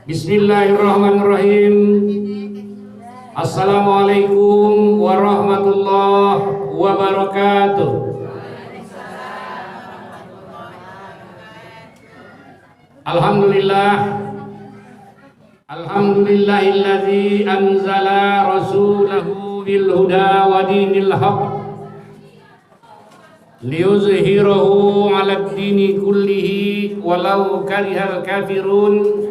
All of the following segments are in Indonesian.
Bismillahirrahmanirrahim. Assalamualaikum warahmatullahi wabarakatuh. Alhamdulillah. Alhamdulillahilladzi anzala rasulahu bil huda wa dinil haq liyuzhirahu 'alad dini kullihi walau karihal kafirun.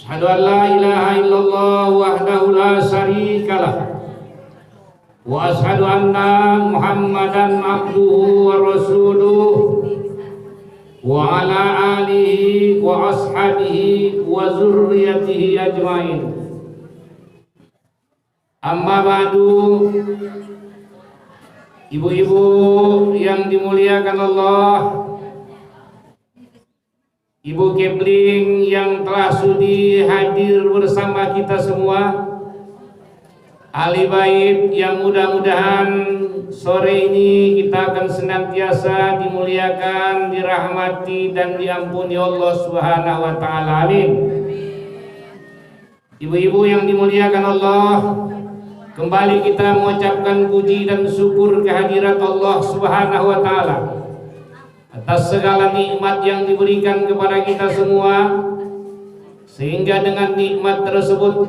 Asyhadu an la ilaha illallah wahdahu la syarikalah wa asyhadu anna Muhammadan abduhu wa rasuluh wa ala alihi wa ashabihi wa zurriyatihi ajmain. Amma ba'du. Ibu-ibu yang dimuliakan Allah, Ibu Kepling yang telah sudi hadir bersama kita semua, ahli bait yang mudah-mudahan sore ini kita akan senantiasa dimuliakan, dirahmati dan diampuni Allah Subhanahu wa taala. Amin. Ibu-ibu yang dimuliakan Allah, kembali kita mengucapkan puji dan syukur kehadirat Allah Subhanahu wa taala atas segala nikmat yang diberikan kepada kita semua, sehingga dengan nikmat tersebut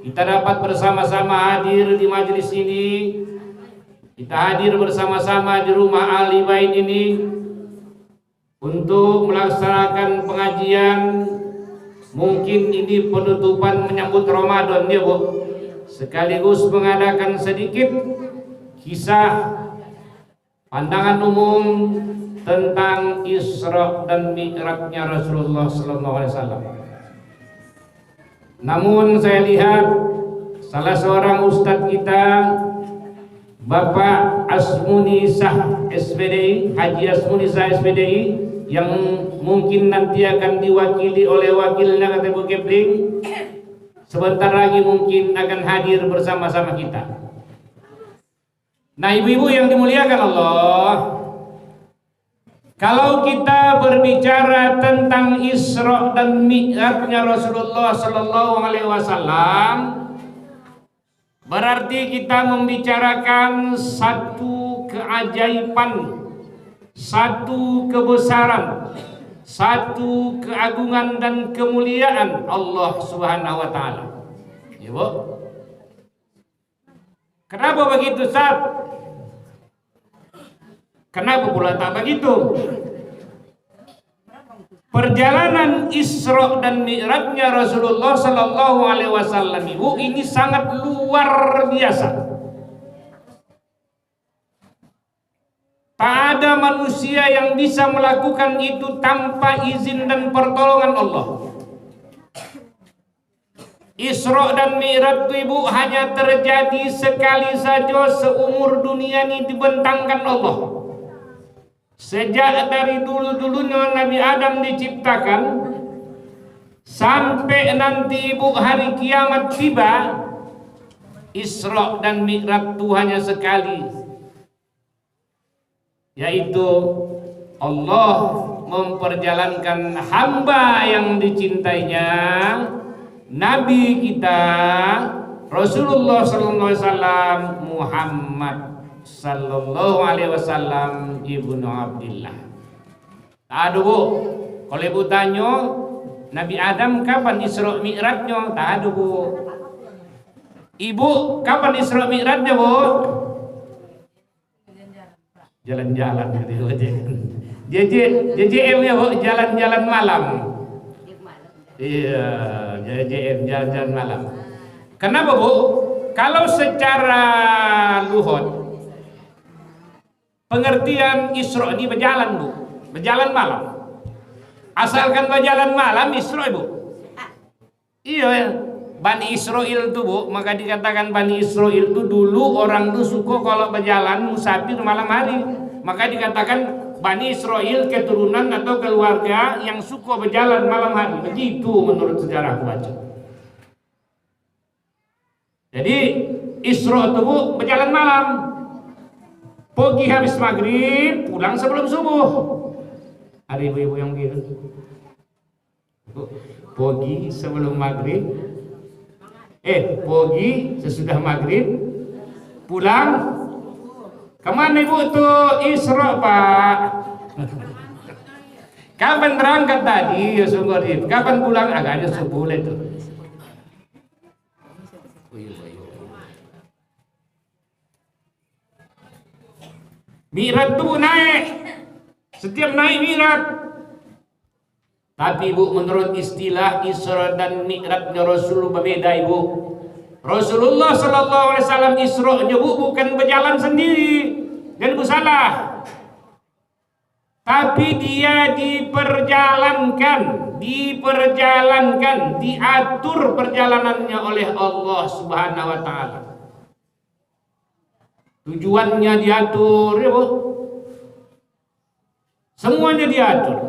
kita dapat bersama-sama hadir di majelis ini. Kita hadir bersama-sama di rumah ahli bait ini untuk melaksanakan pengajian. Mungkin ini penutupan menyambut Ramadan ya Bu, sekaligus mengadakan sedikit kisah pandangan umum tentang Isra dan Mi'rajnya Rasulullah sallallahu alaihi wasallam. Namun saya lihat salah seorang ustadz kita, Bapak Asmuni Shah SPDI, Haji Asmuni Shah SPDI, yang mungkin nanti akan diwakili oleh wakilnya kata Bu Kepling, sebentar lagi mungkin akan hadir bersama-sama kita. Nah, ibu-ibu yang dimuliakan Allah, kalau kita berbicara tentang Isra dan Mi'rajnya Rasulullah sallallahu alaihi wasallam, berarti kita membicarakan satu keajaiban, satu kebesaran, satu keagungan dan kemuliaan Allah Subhanahu wa taala. Ya, Bu. Kenapa begitu, Ustaz? Kenapa pula tak begitu? Perjalanan Isra dan Mi'rajnya Rasulullah sallallahu alaihi wasallam Ibu, ini sangat luar biasa. Tak ada manusia yang bisa melakukan itu tanpa izin dan pertolongan Allah. Isra dan Mi'raj itu Ibu hanya terjadi sekali saja seumur dunia ini dibentangkan Allah. Sejak dari dulu-dulunya Nabi Adam diciptakan sampai nanti Ibu hari kiamat tiba, Isra dan Mi'raj itu hanya sekali, yaitu Allah memperjalankan hamba yang dicintainya, Nabi kita Rasulullah sallallahu alaihi wasallam Muhammad sallallahu alaihi wasallam ibnu Abdillah. Tak ada Bu, kalau Ibu tanya Nabi Adam kapan Isra Mi'rajnya, tak ada Bu. Ibu kapan Isra Mi'rajnya Bu? Jalan-jalan gitu. JJM ya Bu, jalan-jalan malam. Iya, JJM jalan-jalan malam. Kenapa Bu? Kalau secara luhut pengertian Isra ini berjalan Bu, berjalan malam. Asalkan berjalan malam Isra Bu. Iya, Bani Israel itu Bu, maka dikatakan Bani Israel itu dulu orang itu suka kalau berjalan musafir malam hari. Maka dikatakan Bani Israel keturunan atau keluarga yang suka berjalan malam hari. Begitu menurut sejarah baca. Jadi Isra itu Bu berjalan malam. Pergi habis maghrib, pulang sebelum subuh. Ada ibu-ibu yang begitu. Pagi sebelum maghrib, pagi sesudah maghrib, pulang. Kemana ibu tuh? Isra pak. Kapan berangkat tadi? Ya sungguh. Kapan pulang? Agaknya subuh itu. Mi'raj tuh naik. Setiap naik Mi'raj. Tapi ibu, menurut istilah Isra dan Mi'rajnya Rasul berbeda ibu. Rasulullah sallallahu alaihi wasallam Isra-nya bukan berjalan sendiri. Dan ibu salah. Tapi dia diperjalankan, diatur perjalanannya oleh Allah Subhanahu wa taala. Tujuannya diatur, ya Bu. Semuanya diatur.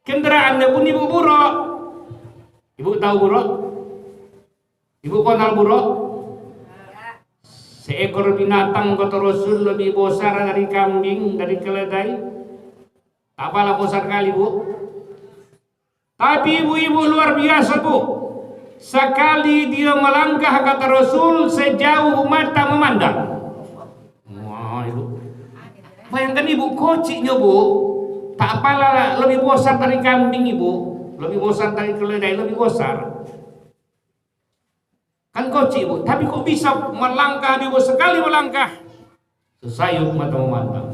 Kendaraannya pun ibu buruk. Ibu tahu buruk? Ibu kenal buruk? Seekor binatang kata Rasul lebih besar dari kambing, dari keledai. Tak apalah besar kali Bu. Tapi ibu-ibu luar biasa Bu. Sekali dia melangkah kata Rasul sejauh mata memandang. Wah ibu. Bayangkan ibu, kociknya Bu. Tak apalah lebih besar dari kambing ibu. Lebih besar dari keledai, lebih besar. Kan kocik Bu, tapi kok bisa melangkah ibu, sekali melangkah sesayup mata memandang.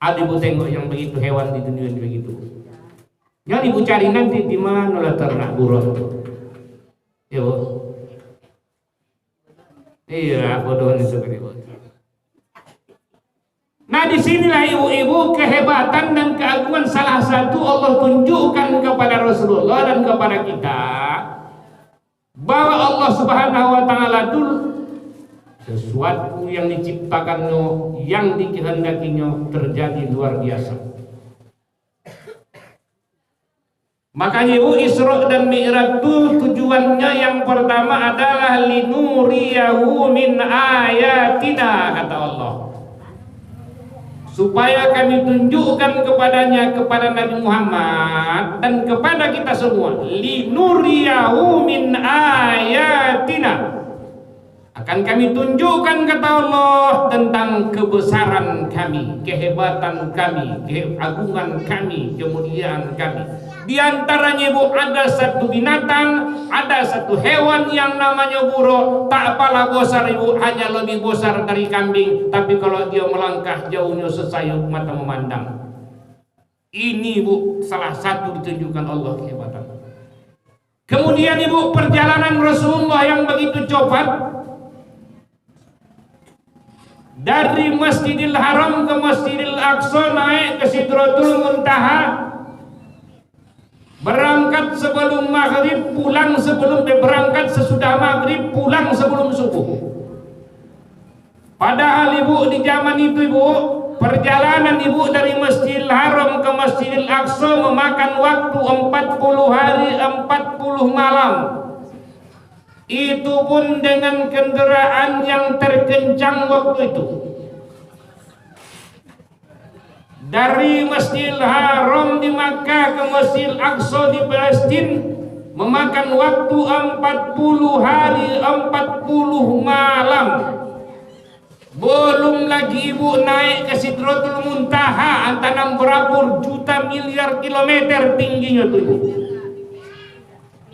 Ada ibu tengok yang begitu, hewan di dunia begitu. Jangan ibu cari nanti di mana lah ternak burung itu. Ya Bu. Iya, bodoh itu ibu. Nah disinilah ibu-ibu kehebatan dan keagungan salah satu Allah tunjukkan kepada Rasulullah dan kepada kita. Bahwa Allah Subhanahu wa taala itu sesuatu yang diciptakannya, yang dikehendakinya terjadi luar biasa. Makanya ibu, Isra dan Mi'raj itu tujuannya yang pertama adalah linuriyahu min ayatina, kata Allah. Supaya kami tunjukkan kepadanya, kepada Nabi Muhammad dan kepada kita semua, linuriyahu min ayatina, akan kami tunjukkan kata Allah tentang kebesaran kami, kehebatan kami, keagungan kami, kemuliaan kami. Di antaranya ibu, ada satu binatang, ada satu hewan yang namanya buruk. Tak apalah besar ibu, hanya lebih besar dari kambing. Tapi kalau dia melangkah jauhnya sesayup mata memandang. Ini ibu, salah satu ditunjukkan Allah kehebatan. Kemudian ibu, perjalanan Rasulullah yang begitu cepat dari Masjidil Haram ke Masjidil Aqsa, naik ke Sidratul Muntaha. Berangkat sebelum maghrib, pulang sebelum berangkat sesudah maghrib, pulang sebelum subuh. Padahal ibu, di zaman itu ibu, perjalanan ibu dari Masjidil Haram ke Masjidil Aqsa memakan waktu 40 hari 40 malam. Itu pun dengan kendaraan yang terkencang waktu itu. Dari Masjidil Haram di Makkah ke Masjidil Aqsa di Palestina memakan waktu 40 hari 40 malam. Belum lagi ibu naik ke Sidratul Muntaha, antara berapa juta miliar kilometer tingginya tuh ibu.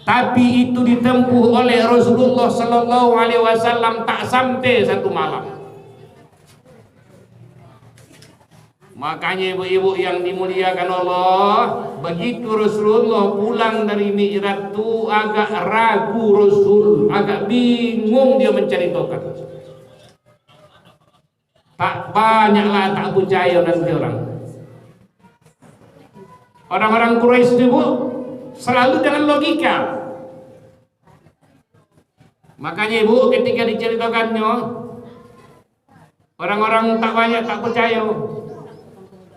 Tapi itu ditempuh oleh Rasulullah sallallahu alaihi wasallam tak sampai satu malam. Makanya ibu-ibu yang dimuliakan Allah, begitu Rasulullah pulang dari Mi'raj itu agak ragu Rasul, agak bingung dia menceritakan. Tak banyaklah tak percaya nanti orang. Orang-orang Quraisy itu selalu dengan logika. Makanya ibu, ketika diceritakannya, orang-orang tak banyak tak percaya.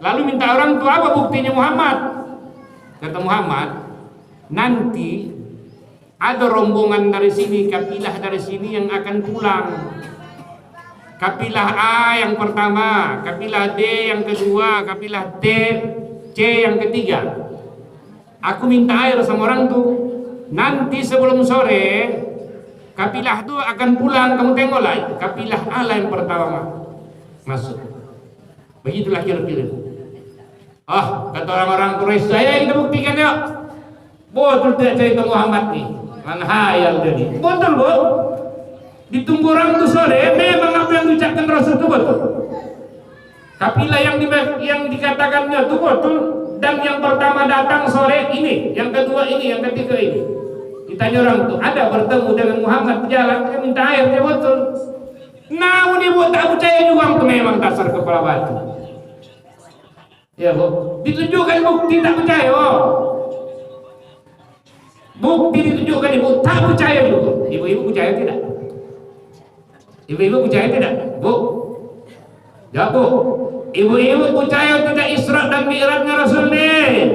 Lalu minta orang tua, apa buktinya Muhammad? Kata Muhammad, nanti ada rombongan dari sini, kapilah dari sini yang akan pulang. Kapilah A yang pertama, kapilah D yang kedua, kapilah C yang ketiga. Aku minta air sama orang tuh. Nanti sebelum sore kapilah tuh akan pulang, kamu tengoklah kapilah Allah yang pertama masuk. Begitulah kira-kira. Kata orang-orang Quraisy, saya kita buktikan yuk. Betul tidak cerita Muhammad nih? Manhayal jadi. Betul bu. Ditunggu orang tuh sore, memang apa yang diucapkan Rasul itu betul. Kapilah yang dikatakannya itu betul. Dan yang pertama datang sore ini, yang kedua ini, yang ketiga ini. Ditanya orang tuh, ada bertemu dengan Muhammad di jalan, dia minta air, dia betul. Nah, ini bu tak percaya juga itu memang dasar kepala batu. Ya bu, ditunjukkan bukti tak percaya. Bukti ditunjukkan ibu tak percaya juga. Ibu-ibu percaya tidak? Ibu-ibu percaya tidak? Bu, ya bu. Ibu-ibu percaya tidak Isra dan Mi'rajnya Rasul nih?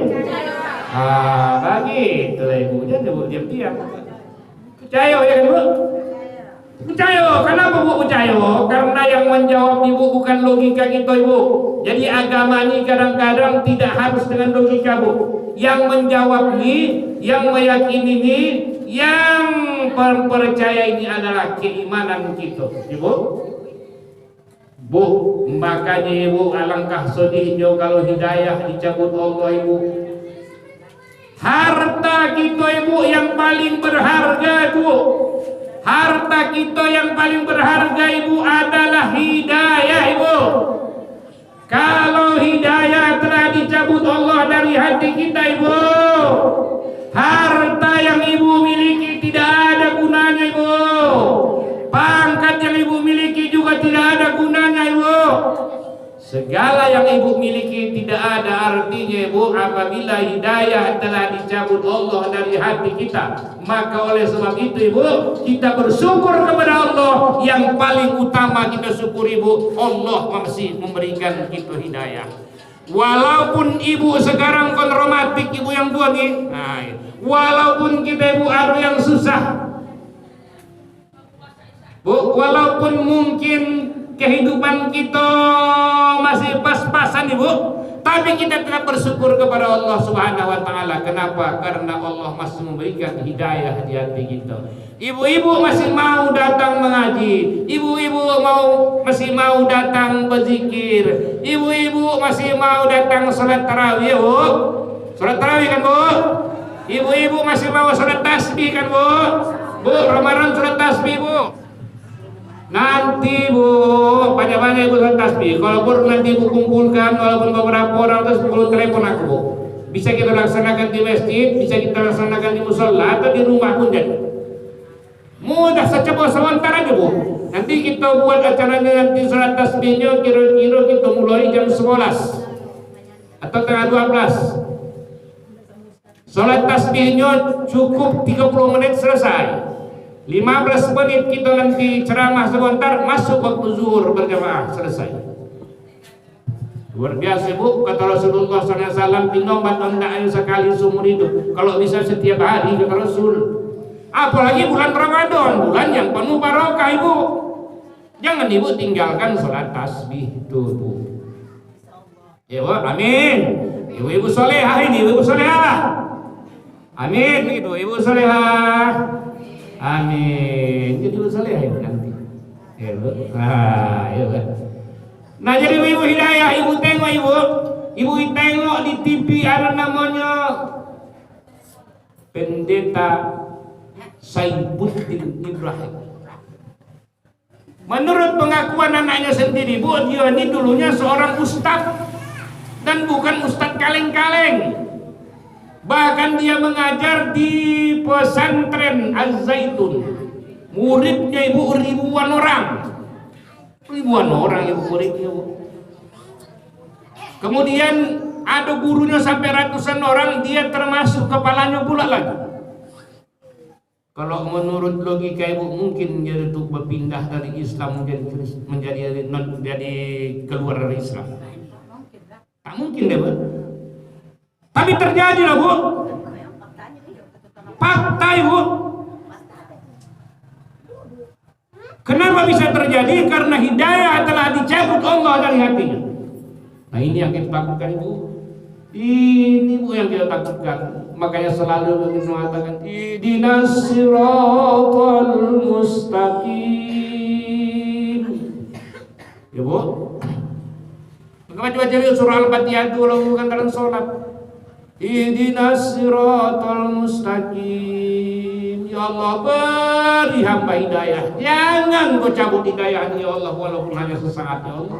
Begitu lah ibu. Jangan ibu diam-diam. Percaya ya kan bu? Percaya. Kenapa bu percaya? Karena yang menjawab ibu bukan logika kita ibu. Jadi agama ini kadang-kadang tidak harus dengan logika bu. Yang menjawab ini, yang meyakini ini, yang percaya ini adalah keimanan kita, ibu. Bu, makanya ibu alangkah sedihnya kalau hidayah dicabut Allah ibu. Harta kita ibu yang paling berharga ibu. Harta kita yang paling berharga ibu adalah hidayah ibu. Kalau hidayah telah dicabut Allah dari hati kita ibu, harta yang ibu miliki tidak ada gunanya ibu. Pangkat yang ibu miliki juga tidak ada gunanya ibu. Segala yang ibu miliki tidak ada artinya ibu apabila hidayah telah dicabut Allah dari hati kita. Maka oleh sebab itu ibu, kita bersyukur kepada Allah. Yang paling utama kita syukur ibu, Allah masih memberikan kita hidayah. Walaupun ibu sekarang kontromatik ibu yang tua nih, walaupun kita ibu ada yang susah, bu, walaupun mungkin kehidupan kita masih pas-pasan ibu, tapi kita tetap bersyukur kepada Allah Subhanahu wa taala. Kenapa? Karena Allah masih memberikan hidayah di hati kita. Ibu-ibu masih mau datang mengaji, ibu-ibu masih mau datang berzikir, ibu-ibu masih mau datang salat tarawih bu. Salat tarawih kan bu? Ibu-ibu masih mau salat tasbih kan bu? Bu, Ramadan salat tasbih bu. Nanti bu, banyak-banyak ibu salat tasbih. Kalaupun nanti ibu kumpulkan walaupun beberapa orang terus telepon aku bu. Bisa kita laksanakan di masjid, bisa kita laksanakan di musola atau di rumah pun jadi. Mudah secepat sebentar aja bu. Nanti kita buat acaranya nanti salat tasbihnya kira-kira kita mulai jam 11 atau tengah 12. Salat tasbihnya cukup 30 menit selesai. 15 menit kita nanti ceramah sebentar, masuk waktu zuhur berjamaah selesai. Luar biasa bu, kata Rasulullah SAW, pinomat hendaknya sekali seumur hidup. Kalau bisa setiap hari kata Rasul. Apalagi bulan Ramadan, bulan yang penuh barokah ibu. Jangan ibu tinggalkan salat tasbih itu bu. Ya bu, amin. Ibu-ibu solehah ini, ibu-ibu solehah. Amin, begitu, ibu solehah. Amin. Jadi ibu solehah ibu nanti. Ya bu. Ya bu. Nah jadi ibu hidayah, ibu tengok ibu. Ibu tengok di TV ada namanya Pendeta Saibuddin Ibrahim. Menurut pengakuan anaknya sendiri, bu, dia ini dulunya seorang ustadz dan bukan ustadz kaleng-kaleng. Bahkan dia mengajar di pesantren Az-Zaitun. Muridnya ibu ribuan orang. Ribuan orang ibu muridnya bu. Kemudian ada gurunya sampai ratusan orang, dia termasuk kepalanya pula lagi. Kalau menurut logika ibu mungkin dia itu berpindah dari Islam menjadi keluar dari Islam. Tak mungkin deh bu. Tapi terjadi lah bu. Fakta ibu. Kenapa bisa terjadi? Karena hidayah telah dicabut Allah dari hatinya. Nah ini yang kita lakukan ibu. Ini Bu yang kita takutkan. Makanya selalu kita mengatakan ihdinas siratal mustaqim. Ya Bu. Maka baca surah Al-Fatihah itu kalau bukan dalam sholat. Ihdinas siratal mustaqim. Ya Allah, beri hamba hidayah. Jangan kau cabut hidayah ya Allah, walaupun hanya sesaat ya Allah.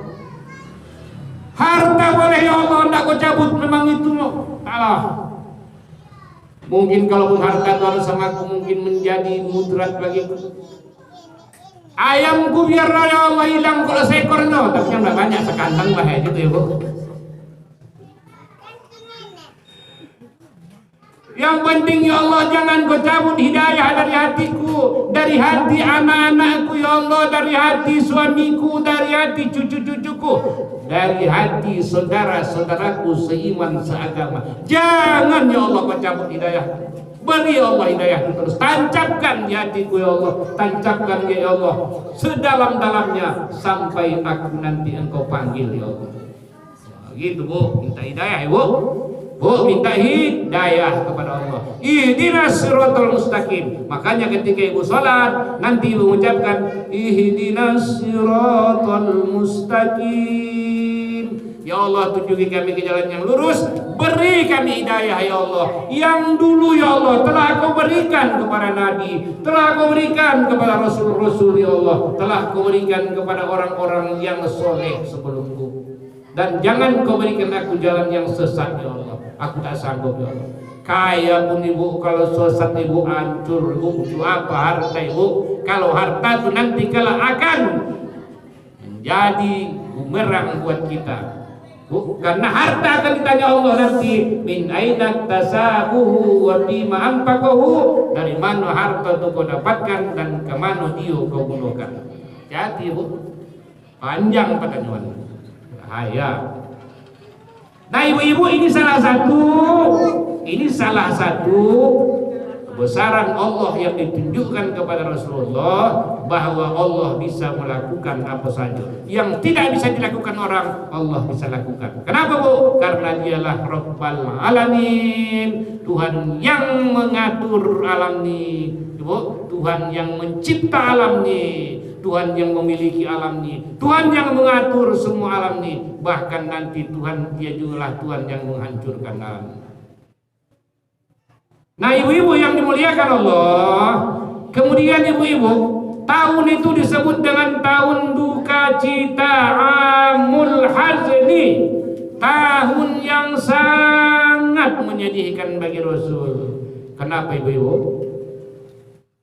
Harta boleh ya Allah, tidak kau cabut, memang itu Allah. Mungkin kalau harta itu harus sama aku, mungkin menjadi mudarat bagiku. Ayamku biar ya Allah hilang kalau seekornya, tapi yang tidak banyak sekandang bahaya gitu ya Bu. Yang penting ya Allah, jangan kau cabut hidayah dari hatiku, dari hati anak-anakku ya Allah, dari hati suamiku, dari hati cucu-cucuku, dari hati saudara-saudaraku seiman seagama. Jangan ya Allah kau cabut hidayah. Beri ya Allah hidayah terus, tancapkan di hatiku ya Allah, tancapkan ya Allah sedalam-dalamnya sampai aku nanti engkau panggil ya Allah. Gitu Bu, minta hidayah ya Bu. Bu minta hidayah kepada Allah. Ihdinas siratal mustaqim. Makanya ketika ibu salat nanti ibu mengucapkan ihdinas siratal mustaqim. Ya Allah, tunjuki kami ke jalan yang lurus, beri kami hidayah ya Allah. Yang dulu ya Allah telah kau berikan kepada Nabi, telah kau berikan kepada Rasul-Rasul ya Allah, telah kau berikan kepada orang-orang yang soleh sebelumku. Dan jangan kau berikan aku jalan yang sesat ya Allah. Aku tak sanggup ya Allah. Kaya pun ibu, kalau sesat ibu hancur ibu. Untuk apa harta ibu? Kalau harta itu nanti kala akan menjadi bumerang buat kita. Bu, karena harta akan ditanya Allah nanti, min aina tasabuhu wa bima anfaqahu, dari mana harta itu kau dapatkan dan ke mana dia kau gunakan. Jadi ibu, panjang pertanyaan. Bahaya. Nah ibu-ibu, ini salah satu kebesaran Allah yang ditunjukkan kepada Rasulullah, bahwa Allah bisa melakukan apa saja yang tidak bisa dilakukan orang, Allah bisa lakukan. Kenapa Bu? Karena dialah Rabbul Alamin, Tuhan yang mengatur alam ini, Bu, Tuhan yang mencipta alam ini, Tuhan yang memiliki alam ini, Tuhan yang mengatur semua alam ini. Bahkan nanti Tuhan, dia jugalah Tuhan yang menghancurkan alam ini. Nah ibu-ibu yang dimuliakan Allah, kemudian ibu-ibu, tahun itu disebut dengan tahun duka cita, amul hazni, tahun yang sangat menyedihkan bagi Rasul. Kenapa ibu-ibu?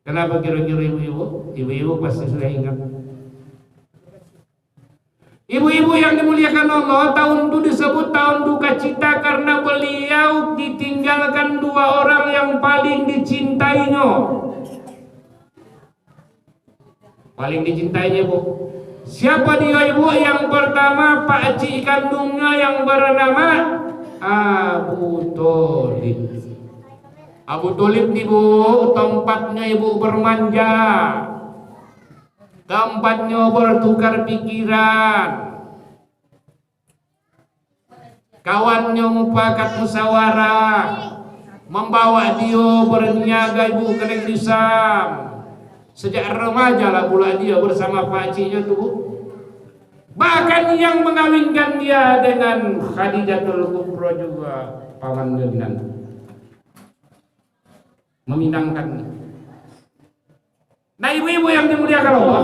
Kenapa kira-kira ibu-ibu? Ibu-ibu pasti sudah ingat. Ibu-ibu yang dimuliakan Allah, tahun itu disebut tahun duka cita karena beliau ditinggalkan dua orang yang paling dicintainya. Paling dicintainya Bu. Siapa dia ibu? Yang pertama Pak Cik kandungnya yang bernama Abu Tholib. Abu Tholib nih Bu, tempatnya ibu bermanja, tempatnya bertukar pikiran, kawannya mufakat musyawarah, membawa dia berniaga ibu ke negeri Syam. Sejak remaja lah pula dia bersama Pak Ciknya tuh. Bahkan yang mengawinkan dia dengan Khadijatul Kubra juga paman Minan. Meminangkan. Nah ibu-ibu yang dimuliakan Allah,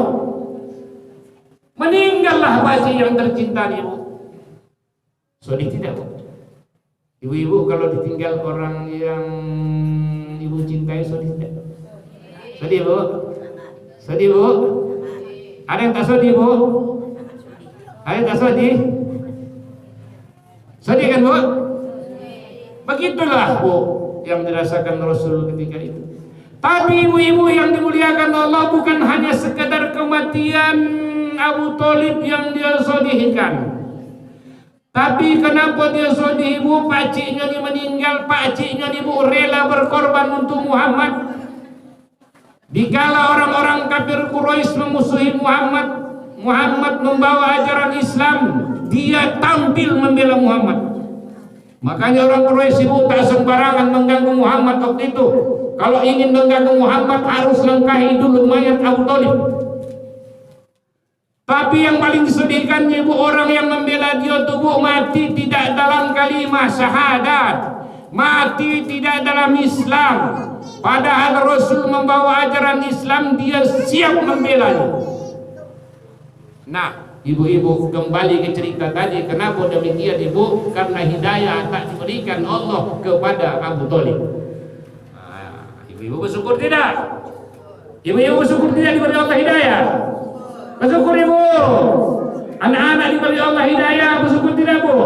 meninggallah Pak Cik yang tercinta ibu. Sedih tidak Bu? Ibu-ibu kalau ditinggal orang yang ibu cintai sedih tidak? Sedih Bu? Sedih Bu? Ada yang tak sedih Bu? Ada yang tak sedih? Sedih kan Bu? Begitulah Bu yang dirasakan Rasul ketika itu. Tapi ibu-ibu yang dimuliakan Allah, bukan hanya sekedar kematian Abu Tholib yang dia sedihkan. Tapi kenapa dia sedih ibu? Pak Ciknya dia meninggal, Pak Ciknya ibu rela berkorban untuk Muhammad. Dikala orang-orang kafir Quraisy memusuhi Muhammad, Muhammad membawa ajaran Islam, dia tampil membela Muhammad. Makanya orang Quraisy ibu tak sembarangan mengganggu Muhammad waktu itu. Kalau ingin mengganggu Muhammad harus langkahi dulu mayat Abu Thalib. Tapi yang paling disedihkannya ibu, orang yang membela dia tubuh mati tidak dalam kalimah syahadat, mati tidak dalam Islam. Padahal Rasul membawa ajaran Islam, dia siap membelanya. Nah, ibu-ibu kembali ke cerita tadi, kenapa demikian ibu? Karena hidayah tak diberikan Allah kepada Abu Thalib. Ibu-ibu bersyukur tidak? Ibu-ibu bersyukur tidak diberi Allah hidayah? Bersyukur ibu. Anak-anak diberi Allah hidayah, bersyukur tidak bu?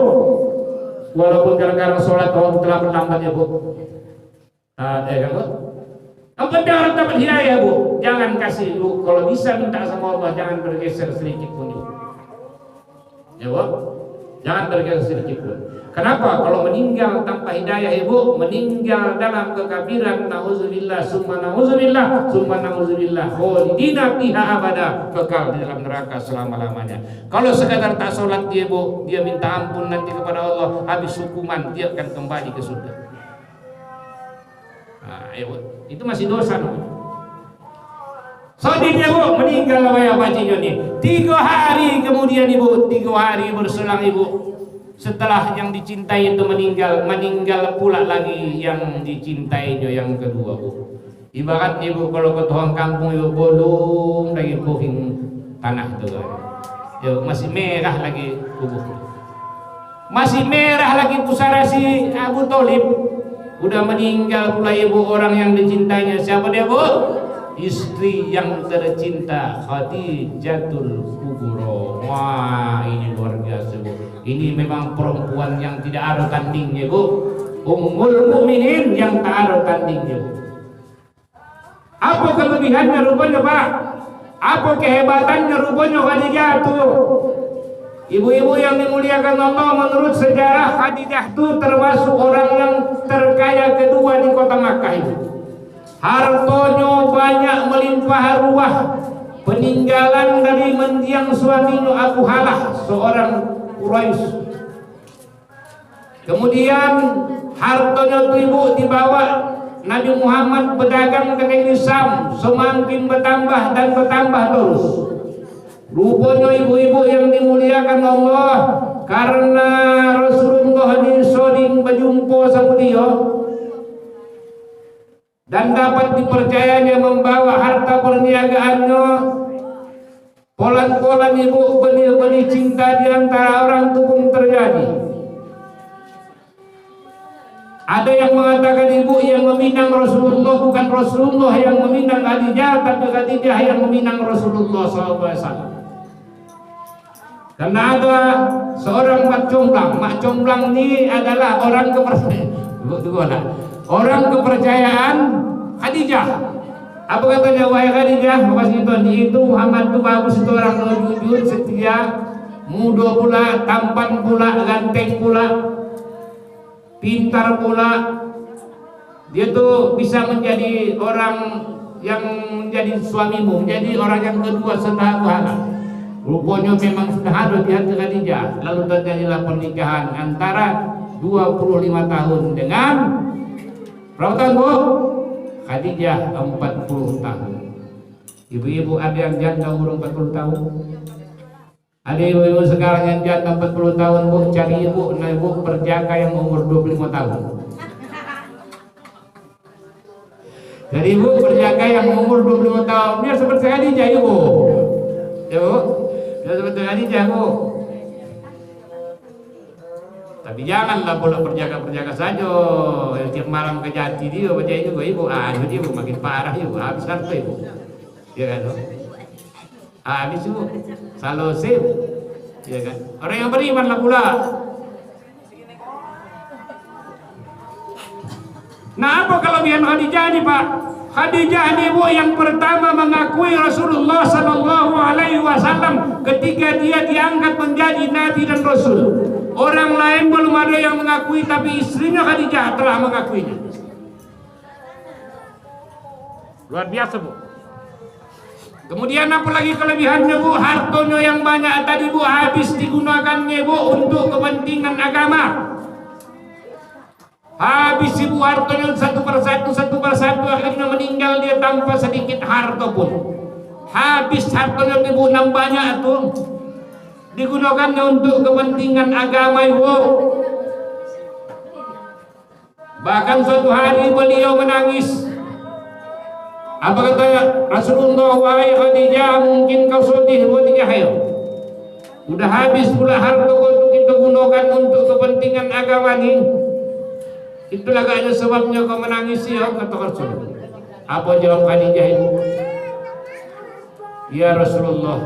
Walaupun kadang-kadang sholat orang telah berlambat ya bu. Kan bu? Yang penting orang dapat hidayah bu. Jangan kasih bu, kalau bisa minta sama Allah jangan bergeser sedikit pun ibu. Ya bu, jangan bergeser sedikit pun. Kenapa? Kalau meninggal tanpa hidayah ibu, meninggal dalam kekafiran, nauzubillah, summa nauzubillah, summa nauzubillah, khalidina fiha abada, kekal di dalam neraka selama-lamanya. Kalau sekadar tak sholat dia ibu, dia minta ampun nanti kepada Allah, habis hukuman dia akan kembali ke surga. Nah, ibu, itu masih dosa no? Soalnya ibu meninggal waya bacinya nih 3 hari kemudian ibu, 3 hari berselang ibu, setelah yang dicintai itu meninggal pula lagi yang dicintainya yang kedua bu. Ibarat ibu kalau ke tuang kampung ibu bolong lagi puing tanah itu kan, masih merah lagi tubuhnya, masih merah lagi pusara si Abu Thalib. Udah meninggal pula ibu orang yang dicintainya. Siapa dia bu? Istri yang tercinta, Khadijatul Kubro. Wah, ini luar biasa bu. Ini memang perempuan yang tidak ada tandingnya bu. Ummul Mukminin yang tak ada tandingnya bu. Apa kelebihannya rupanya pak? Apa kehebatannya rupanya Khadijah tuh? Ibu-ibu yang dimuliakan Allah, menurut sejarah Khadijah itu termasuk orang yang terkaya kedua di kota Makkah itu. Hartonya banyak melimpah ruah, peninggalan dari mendiang suaminya Abu Halah, seorang Quraisy. Kemudian hartonya itu ibu dibawa Nabi Muhammad berdagang ke Islam, semakin bertambah dan bertambah terus. Rupanya ibu-ibu yang dimuliakan Allah, karena Rasulullah disoding berjumpa sama dia dan dapat dipercayanya membawa harta perniagaannya, polan-polan ibu benih-benih cinta di antara orang itu pun terjadi. Ada yang mengatakan ibu yang meminang Rasulullah bukan Rasulullah yang meminang Khadijah, tapi Khadijah yang meminang Rasulullah SAW. Karena ada seorang mak comblang ini adalah orang kepercayaan Khadijah. Apa katanya? Wahai Khadijah, itu Muhammad itu bagus, itu orang jujur, setia, muda pula, tampan pula, ganteng pula, pintar pula. Dia tuh bisa menjadi orang yang menjadi suamimu, menjadi orang yang kedua setelah Tuhan. Rupanya memang sudah ada di hati Khadijah. Lalu terjadilah pernikahan antara 25 tahun dengan berapa tahun bu? Khadijah 40 tahun. Ibu-ibu ada yang janda umur 40 tahun? Ada ibu-ibu sekarang yang janda 40 tahun bu, cari ibu, nah ibu perjaka yang umur 25 tahun. Jadi ibu perjaka yang umur 25 tahun, dia seperti Khadijah ibu. Ibu, dia seperti Khadijah bu. Tapi janganlah pula perjaka-perjaka saja. Tiap malam ke jati dia baca juga ibu. Itu ibu makin parah ibu. Habis harta ibu. Ya kan? Habis ibu. Salosip. Ya kan? Orang yang beriman lah pula. Nah, apa kelebihan Khadijah ini pak? Khadijah ini ibu yang pertama mengakui Rasulullah Sallallahu Alaihi Wasallam ketika dia diangkat menjadi Nabi dan Rasul. Orang lain belum ada yang mengakui, tapi istrinya Khadijah telah mengakuinya. Luar biasa bu. Kemudian apa lagi kelebihannya bu? Hartonya yang banyak tadi bu habis digunakannya bu untuk kepentingan agama. Habis ibu hartanya satu persatu, akhirnya meninggal dia tanpa sedikit harta pun. Habis hartanya ibu nambahnya tuh digunakannya untuk kepentingan agama ibu. Bahkan suatu hari beliau menangis. Apa kata Rasulullah? Wahai Khadijah, mungkin kau sedih buat Yahya. Udah habis pula harta untuk kita gunakan untuk kepentingan agama ini. Itulah agaknya sebabnya kau menangis ya, kata Rasul. Apa jawab Khadijah itu? Ya Rasulullah,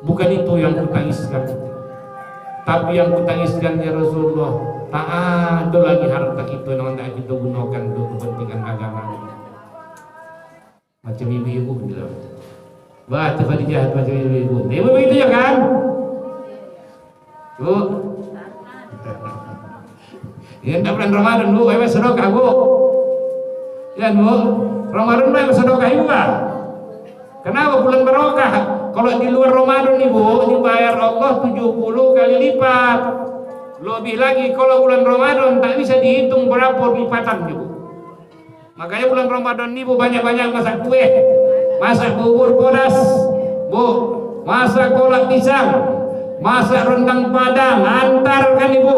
bukan itu yang kutangiskan. Tapi yang kutangiskan ya Rasulullah, tak ada lagi harta kita yang nak kita gunakan untuk kepentingan agama. Macam ibu-ibu bilang, baca Khadijah macam ibu-ibu. Ibu begitu ya kan? Bu, ini bulan Ramadan bu, ayo sedekah bu. Ya bu, Ramadan ayo sedekah ibu pak. Kenapa bulan barokah? Kalau di luar Ramadan ibu, dibayar Allah 70 kali lipat. Lebih lagi kalau bulan Ramadan tak bisa dihitung berapa lipatan ibu. Makanya bulan Ramadan ini bu banyak-banyak masak kue, masak bubur podas, bu, masak kolak pisang, masak rendang padang, antarkan ibu.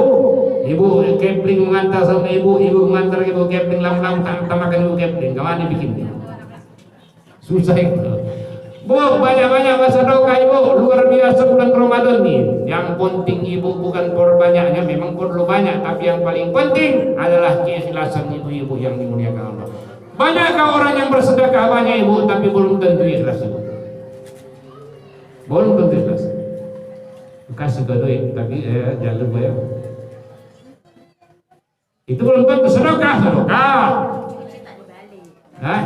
Ibu kepling mengantar sama ibu mengantar ibu kepling lam-lam tak makan ibu kepling. Kemana bikin? Susah itu. Bu banyak-banyak masak doa ibu, luar biasa bulan Ramadan ini. Yang penting ibu bukan perbanyaknya, memang perlu banyak, tapi yang paling penting adalah keikhlasan ibu-ibu yang dimuliakan Allah. Banyakkah orang yang bersedekah banyak ibu, tapi belum tentu ikhlas ibu. Belum tentu ikhlas. Kasih ke duit, tapi jangan lupa ya. Itu belum tentu sedekah. Hah?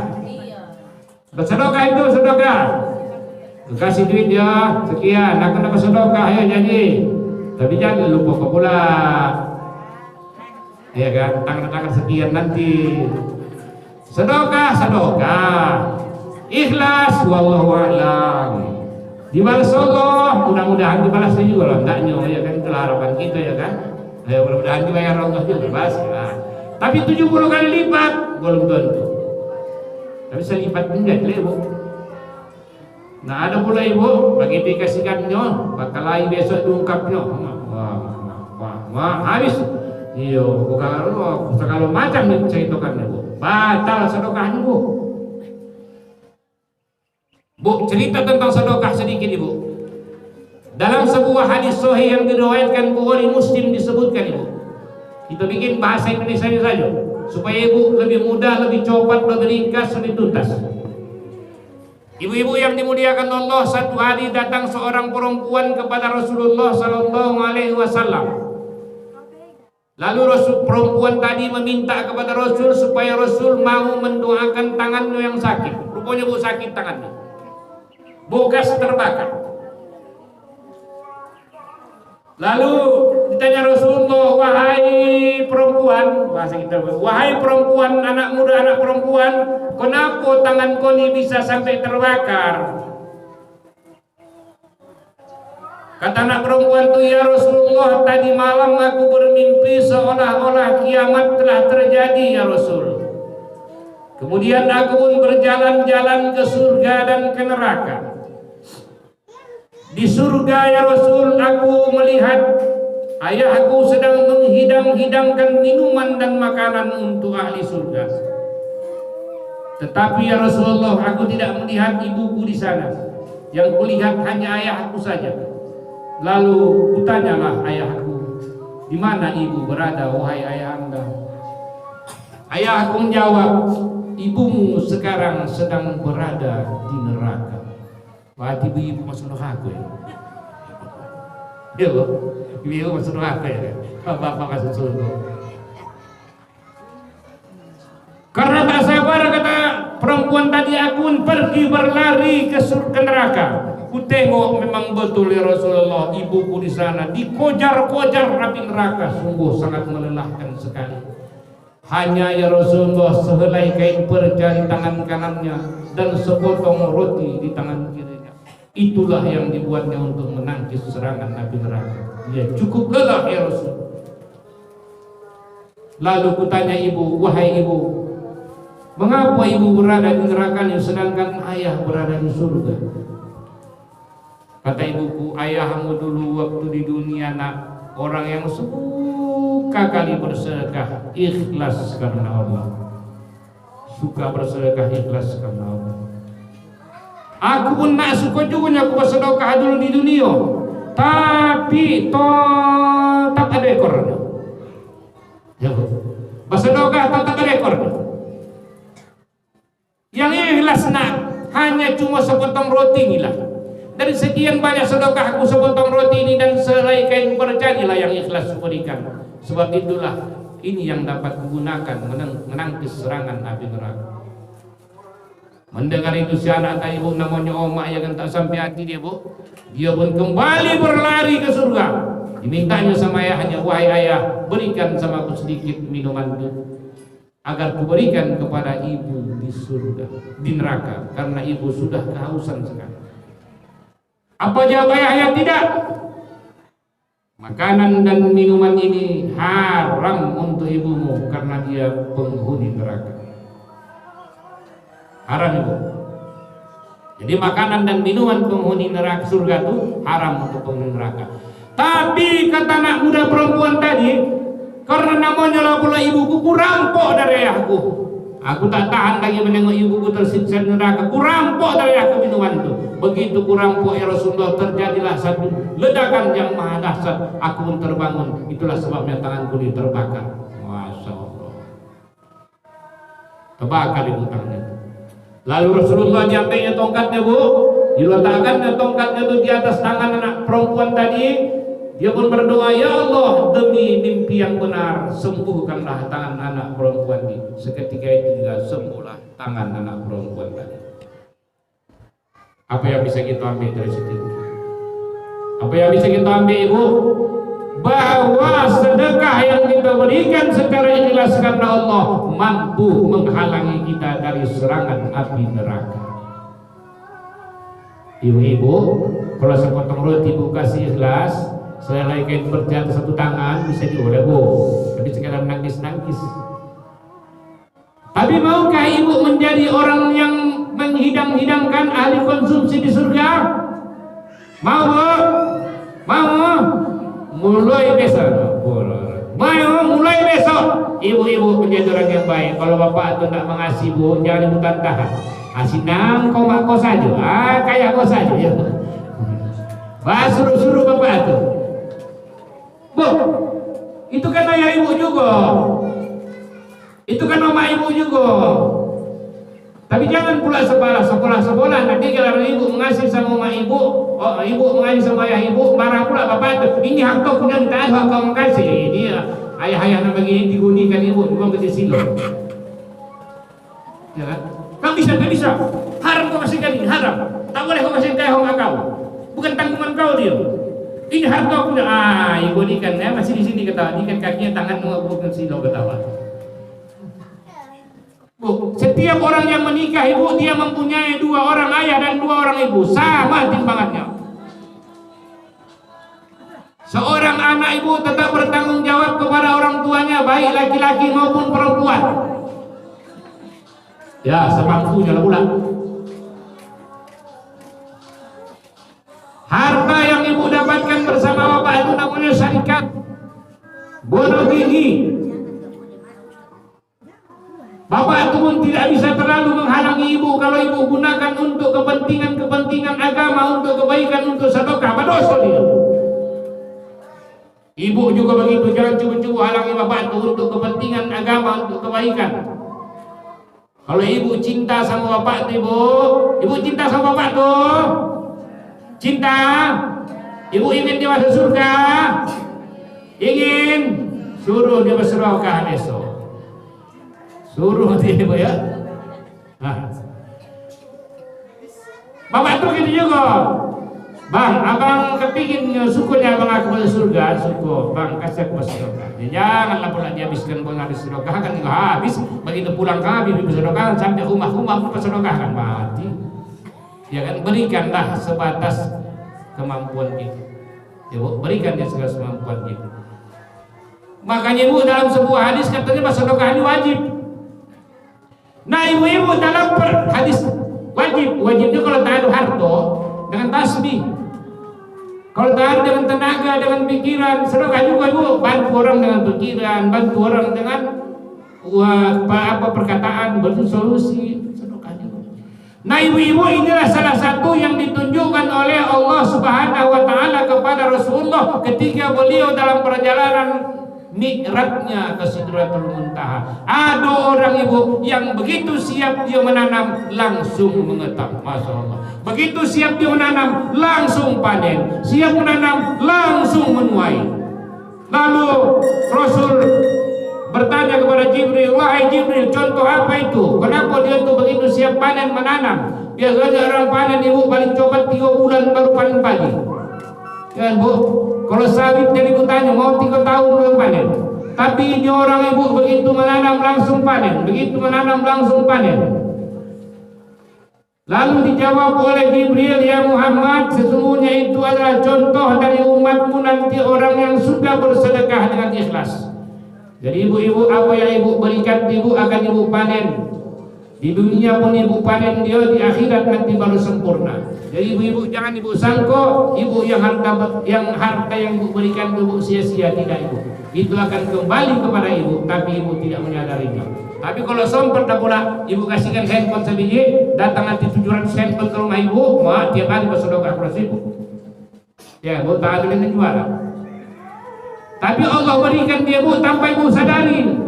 Bersedekah itu sedekah. Kasih duit ya sekian, nak kena bersedekah ya janji. Tapi jangan lupa kau pula. Ya kan, tangan-tangan sekian nanti. Sedekah. Ikhlas wallahu a'lam. Dibalas Allah, mudah-mudahan dibalas juga loh. Enggaknya ya kan, itulah harapan kita ya kan. Ya mudah-mudahan dibayar Allah juga bas. Nah. Tapi 70 kali lipat belum tentu. Tapi selipat enggak ibu. Nah ada pula ibu bagi dikasihkannya, bakal lain besok diungkapnya. Wah, habis. Iyo, kalau macam nih ceritakan ibu. Batal sedekahnya bu. Bu, cerita tentang sedekah sedikit ibu. Dalam sebuah hadis sahih yang diriwayatkan Bukhari Muslim disebutkan ibu. Kita bikin bahasa Indonesia saja supaya ibu lebih mudah, lebih cepat, lebih ringkas, lebih tuntas. Ibu-ibu yang dimuliakan Allah, satu hari datang seorang perempuan kepada Rasulullah Sallallahu Alaihi Wasallam. Lalu perempuan tadi meminta kepada Rasul supaya Rasul mau mendoakan tangannya yang sakit. Rupanya bu sakit tangannya, bekas terbakar. Lalu ditanya Rasulullah, wahai perempuan, bahasa kita, wahai perempuan, anak muda, anak perempuan, kenapa tangan kau ini bisa sampai terbakar? Kata anak perempuan itu, ya Rasulullah, tadi malam aku bermimpi seolah-olah kiamat telah terjadi ya Rasul. Kemudian aku pun berjalan-jalan ke surga dan ke neraka. Di surga ya Rasul, aku melihat ayahku sedang menghidang-hidangkan minuman dan makanan untuk ahli surga. Tetapi ya Rasulullah, aku tidak melihat ibuku di sana. Yang kulihat hanya ayahku saja. Lalu kutanyalah ayahku, di mana ibu berada wahai ayah anda? Ayahku menjawab, ibumu sekarang sedang berada di neraka. Berarti ibu masuk neraka ya? Iya loh, ibu masuk neraka ya? Bapak masuk surga. Karena tak sabar kata perempuan tadi, aku pergi berlari ke neraka. Ku tengok memang betul ya Rasulullah, ibuku di sana dikojar-kojar api neraka, sungguh sangat melelahkan sekali. Hanya ya Rasulullah sehelai kain perca di tangan kanannya dan sepotong roti di tangan kirinya. Itulah yang dibuatnya untuk menangkis serangan api neraka. Ya cukup lelah ya Rasul. Lalu kutanya ibu, wahai ibu, mengapa ibu berada di neraka sedangkan ayah berada di surga? Kata ibuku, ayahmu dulu waktu di dunia nak orang yang suka kali bersedekah, ikhlas karena Allah. Suka bersedekah ikhlas karena Allah. Aku pun nak suka juga aku bersedekah dulu di dunia, tapi tetap ada ekornya. Ya, bersedekah tetap ada ekornya. Yang ikhlas nak hanya cuma sepotong roti inilah. Dari sekian banyak sedekah aku sepotong roti ini dan selai kain percadilah yang ikhlas berikan. Sebab itulah ini yang dapat digunakan menangkis serangan api neraka. Mendengar itu si anak tadi ibu namanya Oma ya kan tak sampai hati dia bu. Dia pun kembali berlari ke surga. Dimintanya sama ayahnya, wahai ayah, berikan sama aku sedikit minuman itu agar kuberikan kepada ibu di surga, di neraka, karena ibu sudah kehausan sekali. Apa jawab ayahnya? Tidak. Makanan dan minuman ini haram untuk ibumu karena dia penghuni neraka. Haram ibu. Jadi makanan dan minuman penghuni neraka surga itu haram untuk penghuni neraka. Tapi kata anak muda perempuan tadi, karena namanya lah pula ibuku kurampok dari ayahku. Aku tak tahan lagi menengok ibuku tersiksa neraka. Kurampok dari ayahku minuman itu. Begitu kurampok ya Rasulullah, terjadilah satu ledakan yang maha dahsyat. Aku pun terbangun. Itulah sebabnya tanganku terbakar. Masya Allah. Terbakar ibu tangannya. Lalu Rasulullah diambilnya tongkatnya bu, diletakkannya tongkatnya itu di atas tangan anak perempuan tadi. Dia pun berdoa, ya Allah, demi mimpi yang benar, sembuhkanlah tangan anak perempuan ini. Seketika itu juga sembuhlah tangan anak perempuan tadi. Apa yang bisa kita ambil dari situ? Apa yang bisa kita ambil ibu? Bahwa sedekah yang kita berikan secara ikhlas karena Allah mampu menghalangi kita dari serangan api neraka. Ibu-ibu, kalau sepotong roti ibu kasih ikhlas, selai kain berjatuh satu tangan bisa juga bu, tapi sekarang nangis-nangis. Tapi maukah ibu menjadi orang yang menghidang-hidangkan ahli konsumsi di surga? Mau bu? Mau? Mulai besok. Mau mulai besok ibu-ibu menjadi orang yang baik. Kalau bapak itu tidak mengasihi bu, jangan ibu tahan. Asinang kau mak saja, kayak kau saja ya. Suruh-suruh bapak itu. Bu, itu kan ayah ibu juga. Itu kan mama ibu juga. Tapi jangan pula sekolah. Nanti kalau ibu mengasihi sama mama ibu, ibu mengasihi sama ayah ibu, marah pula bapak itu. Ini hak kau punya, kita hak kau mengasihi. Ini ayah-ayah yang begini digunikan ibu, bukan ke silo. Ya kan? Kau bisa, tak bisa. Haram kau kasihkan ini, haram. Tak boleh kau kasihkan kau kau. Bukan tanggungan kau dia. Ini harta punya, ibu ikan ya masih di sini ketawa, ikan kakinya tangan bukan silo ketawa. Bu, setiap orang yang menikah ibu dia mempunyai 2 orang ayah dan 2 orang ibu, sama timbangannya. Seorang anak ibu tetap bertanggung jawab kepada orang tuanya, baik laki-laki maupun perempuan. Ya, semampunya lah pula. Harta yang ibu dapatkan bersama bapak itu namanya syarikat. Bodoh gigi. Bapak itu pun tidak bisa terlalu menghalangi ibu kalau ibu gunakan untuk kepentingan agama, untuk kebaikan, untuk sedekah, berdosa dia. Ibu juga begitu, jangan cuba-cuba halangi bapak itu untuk kepentingan agama, untuk kebaikan. Kalau ibu cinta sama bapak itu, ibu cinta sama bapak tuh. Cinta, ibu ingin dia masuk surga, ingin suruh dia bersedekah besok, suruh dia ibu ya. Nah, bapak itu gitu juga, bang, abang kepingin sukunya abang aku masuk surga, suku, bang kasih aku bersedekah. Janganlah pula dia habiskan bang habis sedekah kan juga habis, begitu pulang habis bersedekah sampai rumah bersedekah kan mati. Ya kan, berikanlah sebatas kemampuan kita. Ya, berikan dia segala kemampuan kita. Makanya ibu dalam sebuah hadis katanya bersedekah ini wajib. Nah ibu-ibu dalam hadis wajibnya kalau tak ada harta dengan tasbih, kalau tak ada dengan tenaga, dengan pikiran, sedekah juga ibu. Bantu orang dengan pikiran, bantu orang dengan perkataan, bantu solusi, sedekah juga. Nah ibu-ibu inilah salah satu yang ditunjukkan oleh Allah Subhanahu wa Ta'ala kepada Rasulullah ketika beliau dalam perjalanan Mi'rajnya ke Sidratul Muntaha. Ada orang ibu yang begitu siap dia menanam langsung mengetam, masya Allah. Begitu siap dia menanam langsung panen, siap menanam langsung menuai. Lalu Rasul bertanya kepada Jibril, wahai Jibril, contoh apa itu? Kenapa dia itu begitu siap panen menanam? Biasanya orang panen ibu paling cepat 3 bulan baru panen padi. Kan bu? Kalau sawit jadi ibu tanya mau 3 tahun baru panen. Tapi ini orang ibu begitu menanam langsung panen, begitu menanam langsung panen. Lalu dijawab oleh Jibril, ya Muhammad, sesungguhnya itu adalah contoh dari umatmu nanti orang yang sudah bersedekah dengan ikhlas. Jadi ibu-ibu apa yang ibu berikan ibu akan ibu panen. Di dunia pun ibu panen dia, di akhirat nanti baru sempurna. Jadi ibu-ibu jangan ibu sangko ibu yang harta yang ibu berikan ibu sia-sia, tidak ibu. Itu akan kembali kepada ibu, tapi ibu tidak menyadarinya. Tapi kalau sempat tak pula ibu kasihkan handphone sebiji, datang nanti 700 handphone ke rumah ibu, mah tiap hari bersedekah keras ibu. Ya, ibu tak ada yang jual. Tapi Allah berikan dia ibu tanpa ibu sadari.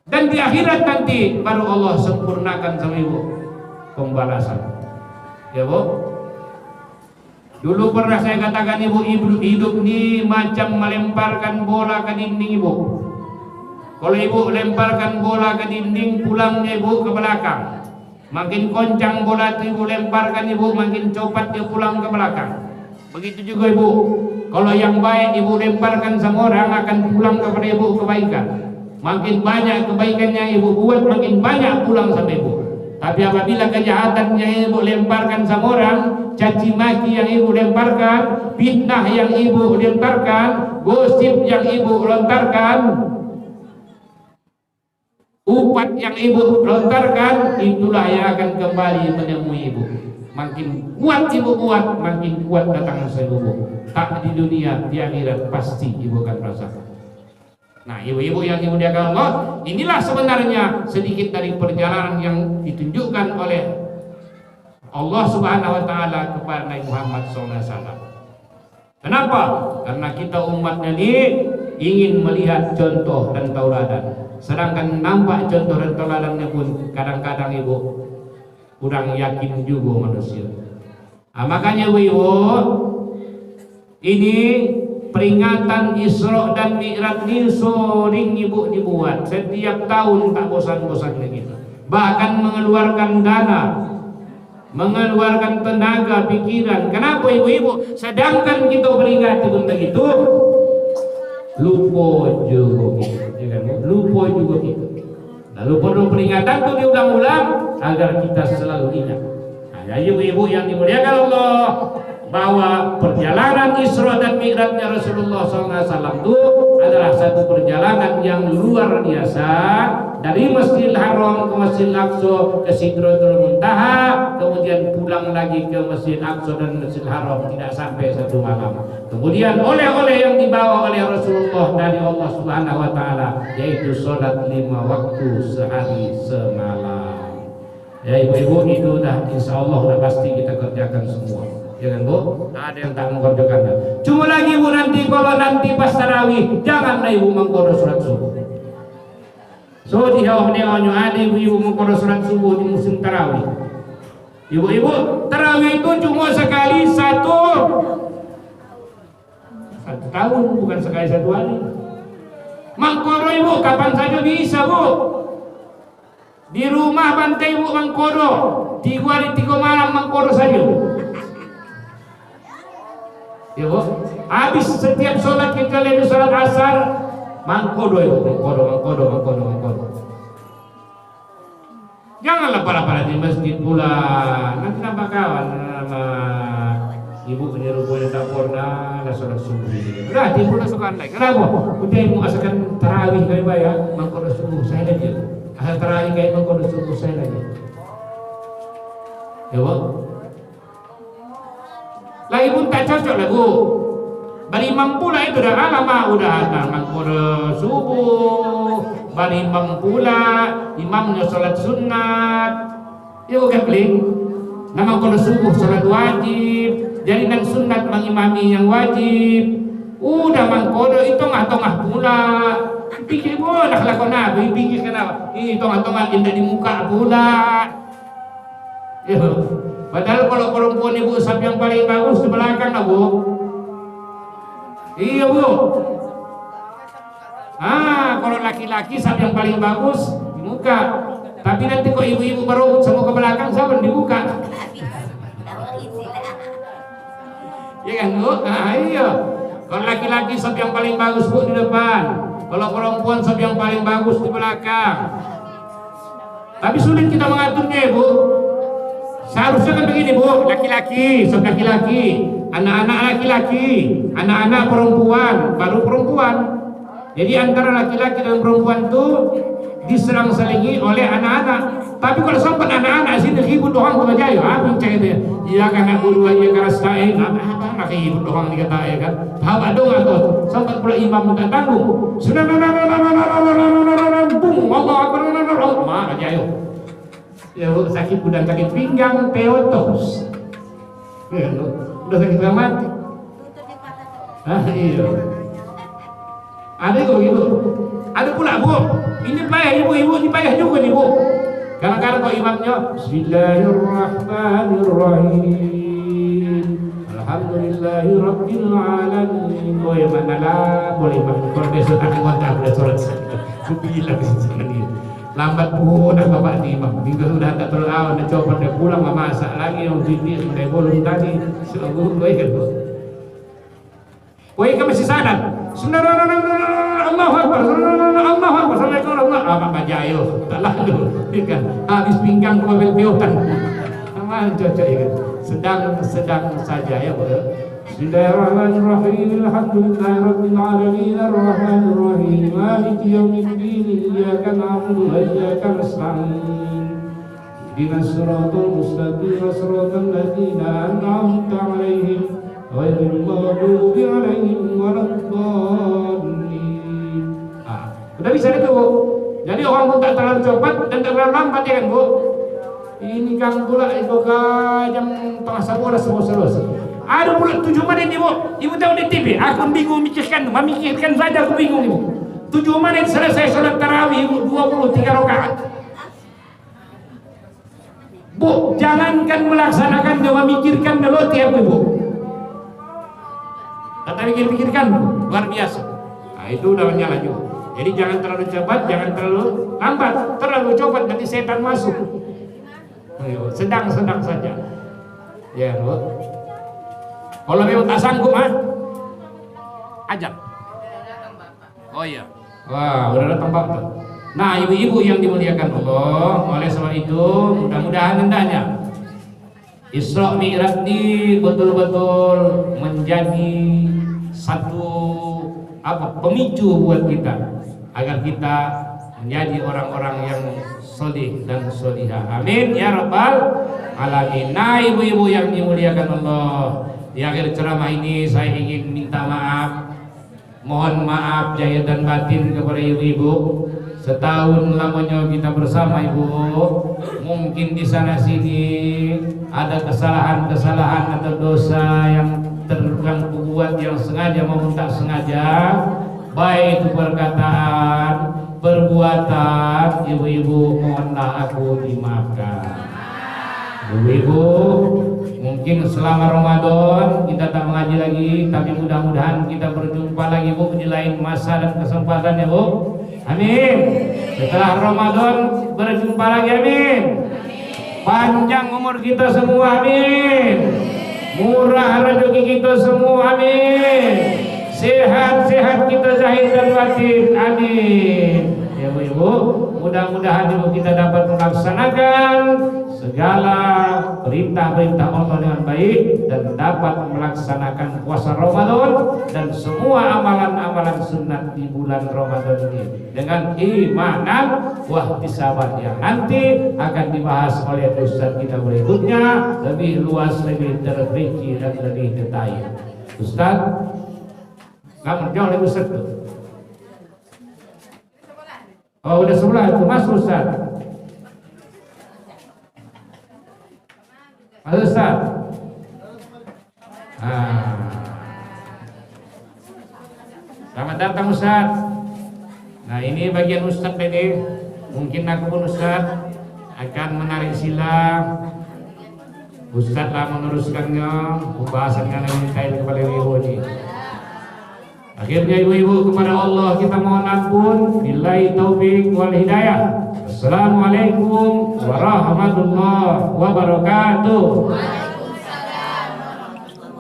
Dan di akhirat nanti baru Allah sempurnakan sama ibu pembalasan. Ya bu. Dulu pernah saya katakan ibu hidup ini macam melemparkan bola ke dinding ibu. Kalau ibu lemparkan bola ke dinding, pulangnya ibu ke belakang. Makin koncang bola itu ibu lemparkan ibu, makin cepat dia pulang ke belakang. Begitu juga ibu. Kalau yang baik ibu lemparkan sama orang akan pulang kepada ibu kebaikan. Makin banyak kebaikannya ibu buat, makin banyak pulang sama ibu. Tapi apabila kejahatannya ibu lemparkan sama orang, caci maki yang ibu lemparkan, fitnah yang ibu lemparkan, gosip yang ibu lontarkan, upat yang ibu lontarkan, itulah yang akan kembali menemui ibu. Makin kuat ibu buat, makin kuat datang ibu. Tak di dunia, di akhirat pasti ibu akan rasakan. Nah ibu-ibu yang dimuliakan Allah, inilah sebenarnya sedikit dari perjalanan yang ditunjukkan oleh Allah Subhanahu wa Ta'ala kepada Nabi Muhammad SAW. Kenapa? Karena kita umatnya ini ingin melihat contoh dan tauladan. Sedangkan nampak contoh dan tauladannya pun kadang-kadang ibu kurang yakin juga manusia. Nah, makanya ibu, ini peringatan Isra dan Mi'raj ini sering ibu dibuat setiap tahun, tak bosan-bosannya kita. Bahkan mengeluarkan dana, mengeluarkan tenaga, pikiran. Kenapa ibu-ibu? Sedangkan kita peringati pun begitu, lupa juga kita, lupa juga kita. Lalu perlu peringatan itu diulang-ulang agar kita selalu ingat. Nah, ibu-ibu yang dimuliakan Allah, bahwa perjalanan Isra dan Mi'rajnya Rasulullah SAW itu adalah satu perjalanan yang luar biasa, dari Masjidil Haram ke Masjidil Aqsa ke Sidratul Muntaha, kemudian pulang lagi ke Masjidil Aqsa dan Masjidil Haram, tidak sampai 1 malam. Kemudian oleh-oleh yang dibawa oleh Rasulullah dari Allah Subhanahu wa Ta'ala, yaitu sholat 5 waktu sehari semalam. Ya ibu-ibu, itu dah insya Allah udah pasti kita kerjakan semua. Ya kan bu? Ada yang tak mengerjakannya. Cuma lagi bu, nanti kalau nanti pas tarawih, jangan ibu mengqoro surat subuh. So di bawahnya ada ibu-ibu mengqoro surat subuh di musim tarawih. Ibu-ibu, tarawih itu cuma sekali satu tahun, bukan sekali 1 hari. Mengqoro ibu kapan saja bisa bu. Di rumah bantai ibu mengqoro 3 hari 3 malam mengqoro saja. Ya bu, habis setiap sholat kita lagi sholat asar, mangkodo ibu, mangkodo. Janganlah pala-pala di masjid pula, nanti nampak kawan ibu penyerupai tak pernah lah sholat subuh. Udah timbul sukan lagi. Kenapa? Udah ibu asalkan tarawih kami bayar, mangkot subuh saya lagi. Asal tarawih kami mangkot subuh saya lagi. Ya bu. Lagi pun tak cocok lah bu. Bari imam pula itu dah lama udah mangkot subuh. Bari imam pula imamnya sholat sunat. Ya bukan beli. Nama kalau subuh sholat wajib. Jadi nang sunat mengimami yang wajib. Udah mangkodo itu tengah-tengah pula. Pikir pun dah lakon nabi, pikir kenapa? Ini tengah-tengah indah di muka pula. Ya. Padahal kalau perempuan ibu sab yang paling bagus di belakang lah bu. Iya bu. Kalau laki-laki sab yang paling bagus di muka. Tapi nanti kok ibu-ibu baru semua ke belakang siapa di muka? Ya kan bu? Iya. Kalau laki-laki sab yang paling bagus bu di depan. Kalau perempuan sab yang paling bagus di belakang. Tapi sulit kita mengaturnya bu. Seharusnya kan begini bu. Laki-laki, sab laki-laki, anak-anak laki-laki, anak-anak perempuan, baru perempuan. Jadi antara laki-laki dan perempuan itu diserang selingi oleh anak-anak. Tapi kalau sempat anak-anak sini ribut orang tu aja ya, bincang itu. Iya kan nak berdua ia keras tae, apa nak ribut orang ni kata ya kan. Tahu dong atau sempat pula imam minta tanggung. Sudah bung Allah akbar mak aja yo. Ya sakit badan sakit pinggang peotos. Ya udah sakit pinggang mati. Iya. Ada kok gitu. Ada pula bu. Ini payah ibu-ibu, ini payah juga nih bu. Kadang-kadang kok imamnya Bismillahirrahmanirrahim Alhamdulillahirabbil alamin. Oh ya mana lah boleh kalau besok tak ngontrak boleh sholat. Kubilang ke sana dia. Lambat pun dah bapak ni imam. Minggu sudah tak terlalu dah coba dia pulang masak lagi yang sini sudah bolong tadi. Selalu baik kan bu. Kau kan masih sadar. Allahu Akbar. Allahu Akbar. Assalamualaikum. Apa baca ayo. Tak lalu. Kan habis pinggang kau belbeotan. Aman cocok ya kan. Sedang saja ya bu. Bismillahirrahmanirrahim. Alhamdulillahirabbil alamin arrahmanir rahim maliki yaumiddin iyyaka na'budu wa iyyaka nasta'in. Ihdinas siratal mustaqim siratal ladzina an'amta 'alaihim ghairil maghdubi 'alaihim waladdallin. Udah bisa itu bu. Jadi orang pun tak terlalu cepat dan tak terlalu lambat ya kan bu. Ini kan pula itu ke jam tengah 11 semua selesai. Ada pula 7 menit ibu. Ibu tahu di TV. Aku bingung memikirkan saja aku bingung ibu. 7 menit selesai sholat tarawih ibu 23 rakaat. Bu, jangankan melaksanakan dan memikirkan dulu tiap ibu. Kata pikir-pikirkan luar biasa. Nah itu udah menyala juga. Jadi jangan terlalu cepat, jangan terlalu lambat. Terlalu cepat nanti setan masuk. Sedang-sedang saja. Ya bu. Kalau memang tak sanggup ajak. Oh iya. Wah udah datang bapak. Nah ibu-ibu yang dimuliakan Allah. Oleh sebab itu mudah-mudahan hendaknya Isra Mi'raj ini betul-betul menjadi satu pemicu buat kita agar kita menjadi orang-orang yang solih dan solihah. Amin ya rabbal alamin. Nah ibu-ibu yang dimuliakan Allah, di akhir ceramah ini saya ingin minta maaf, mohon maaf zahir dan batin kepada ibu-ibu. Setahun lamanya kita bersama ibu, mungkin di sana sini ada kesalahan-kesalahan atau dosa yang terbuat yang sengaja maupun tak sengaja, baik itu perkataan, perbuatan. Ibu-ibu mohonlah aku dimaafkan. Ibu-ibu, mungkin selama Ramadan kita tak mengaji lagi, tapi mudah-mudahan kita berjumpa lagi bu di lain masa dan kesempatan ya bu. Amin. Setelah Ramadan berjumpa lagi, amin. Panjang umur kita semua, amin. Murah rezeki kita semua, amin. Sehat-sehat kita zahir dan batin, amin. Ya ibu-ibu. mudah-mudahan juga kita dapat melaksanakan segala perintah-perintah Allah dengan baik dan dapat melaksanakan puasa Ramadan dan semua amalan-amalan sunat di bulan Ramadan ini dengan imanan wahtisaban yang nanti akan dibahas oleh Ustaz kita berikutnya lebih luas, lebih terperinci dan lebih detail. Ustaz, kamu jauh lebih Ustaz tuh. Oh udah sebelah itu Mas Ustaz. Mas Ustaz. Selamat datang Ustaz. Nah ini bagian Ustaz ini. Mungkin aku pun Ustaz akan menarik sila. Ustaz lah meneruskannya pembahasannya lebih detail kepada ibu ini. Akhirnya ibu-ibu kepada Allah kita mohon ampun. Billahi taufik wal hidayah. Assalamualaikum warahmatullahi wabarakatuh.